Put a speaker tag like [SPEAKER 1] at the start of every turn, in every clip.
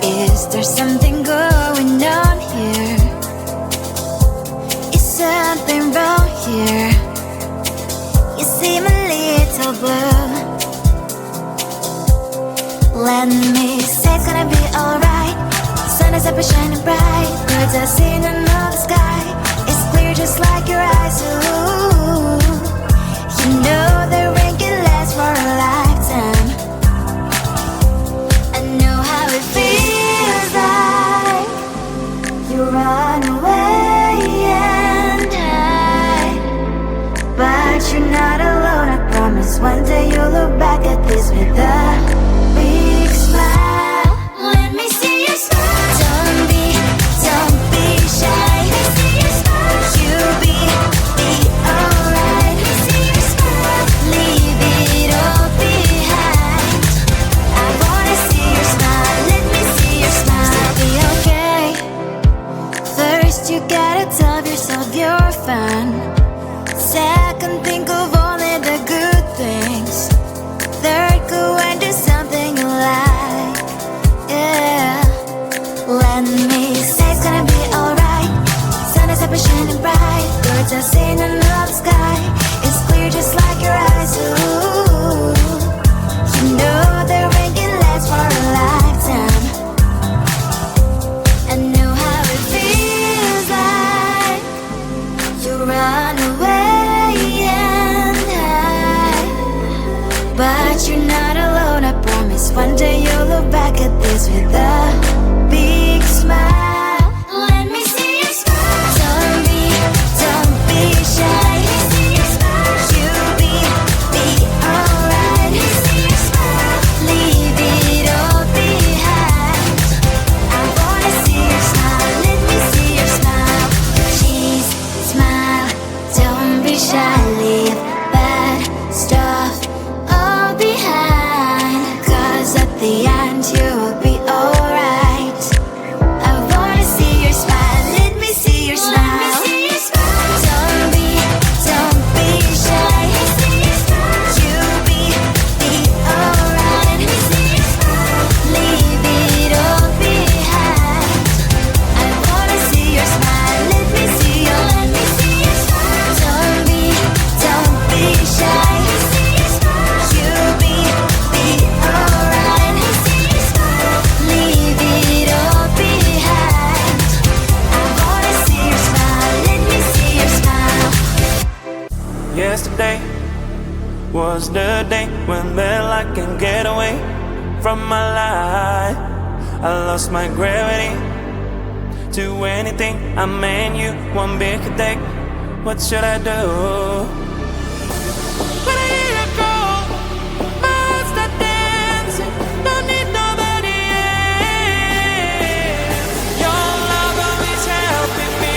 [SPEAKER 1] Is there something going on here? Is something wrong here? You seem a little blue. Let me say it's gonna be alright. Sun is up and shining bright. Birds are singing in the sky. It's clear just like your eyes. Ooh, you know the rain can last for a lifetime. I know how it feels like you run away and hide, but you're not alone. I promise one day you'll look back at this with a big smile. Let me see you smile. Don't be shy. Let me see you smile. You'll be alright. Let me see you smile. Leave it all behind. I wanna see your smile. Let me see your smile. Still be okay. First you gotta tell yourself you're fine. Second, think of only the good things. Third, go and do something you like. Yeah. Let me say it's gonna be alright. Sun is up and shining bright. Birds are singing in the sky. It's clear just like your eyes. Ooh, you know the rain can last for a lifetime. I know how it feels like you run away and hide, but you're not alone. I promise one day you'll look back at this with a big smile. Let me see you smile. Don't be shy. Let me see you smile. You'll be alright. Let me see you smile. Leave it all behind. I wanna see your smile. Let me see your smile. Cheese, smile. Don't be shy. Leave bad stuff all behind. 'Cause at the end you'll be alright. I wanna see your smile. Let me see your smile. Let me see your smile. Don't be shy. Let me see your smile. You'll be alright. Let me see your smile. Leave it all behind. I wanna see your smile. Let me see your smile. Don't be shy. Let me see your smile. You'll be alright. Let me see your smile. Leave it all behind. I wanna see your smile. Let me see your smile.
[SPEAKER 2] Yesterday was the day when I can get away from my life. I lost my gravity to anything. I mean you one big attack. What should I do? When I hear you go, my heart start dancing. Don't need nobody else. Your love always helping me.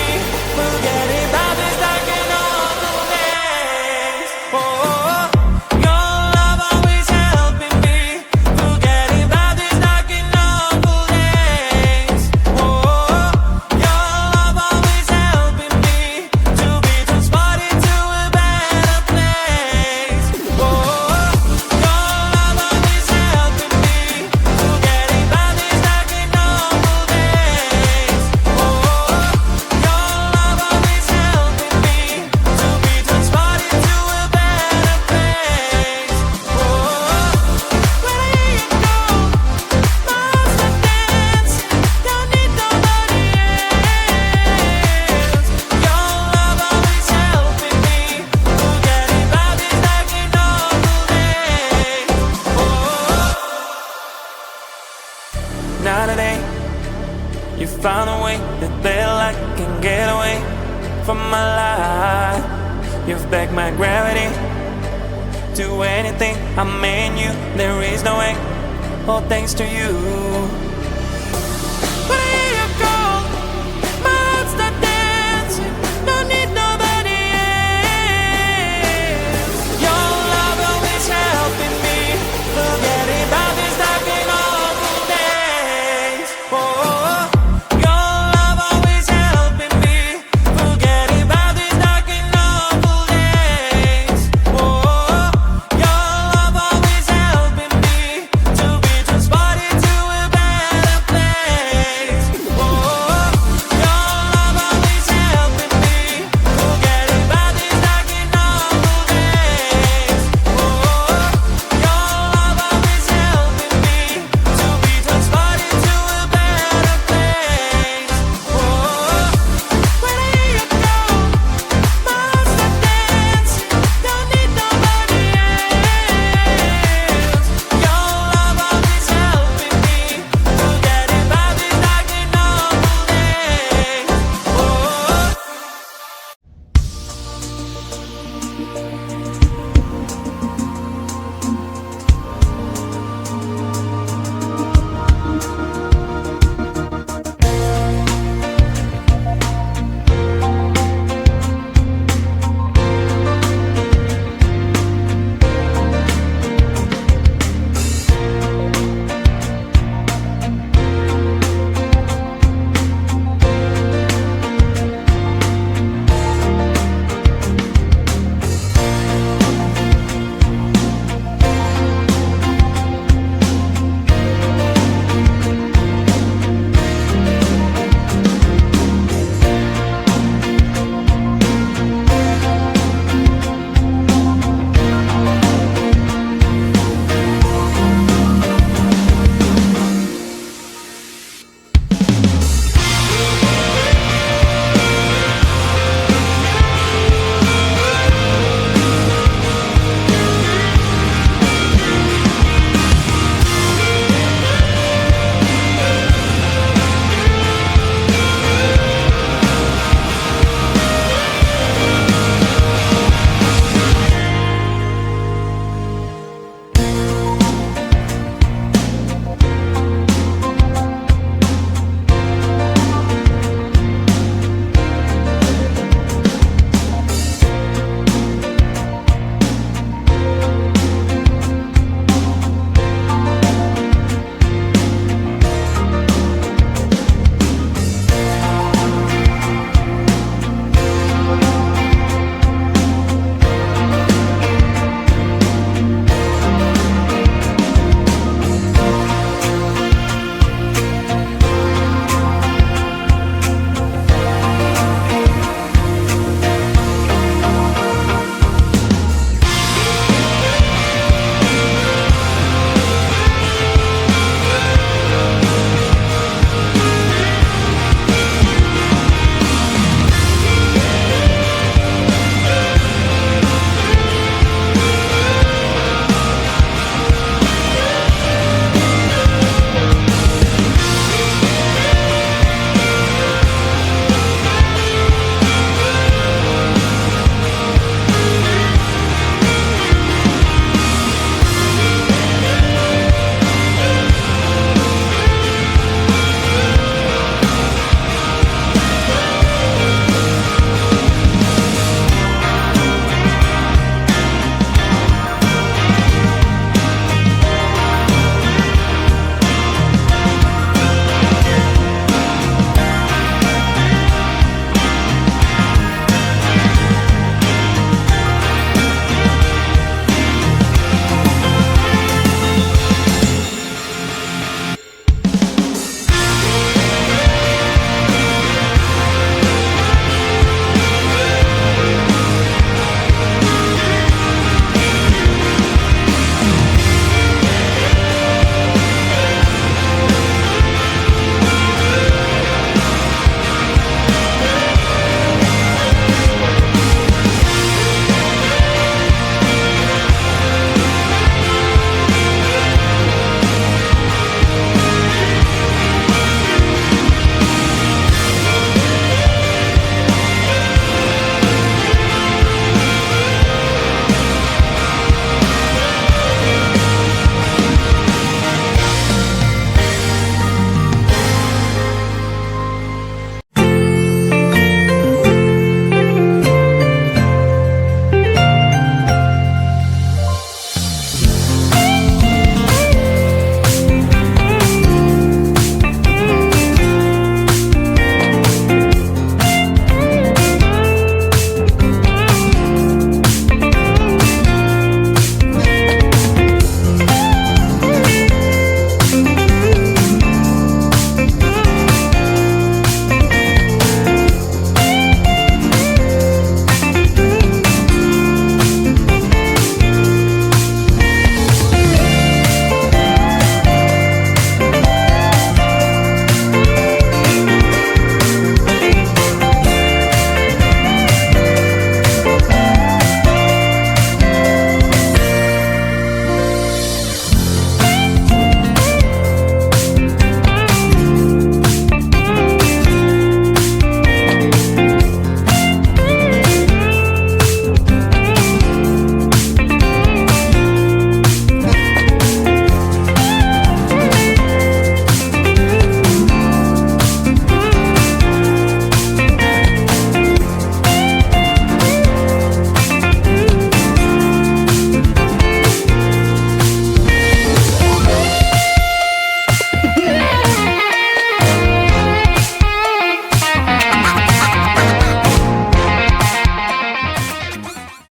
[SPEAKER 2] Forgetting about this dark and awful days. Oh, your love always helping me. Forgetting about this dark and awful days. Oh, your love always helping me to be transported to a better place. Oh, your love always helping me. Forgetting about this dark and awful days. Oh, your love always helping me to be transported to a better place. Oh, when I hear you go, my heart start dancing. Don't need nobody else. Your love always helping me. Forgetting about this dark and awful days. Oh, now today you found a way that I can get away from my life. You've backed my gravity to anything. I mean you, there is no way. All thanks to you.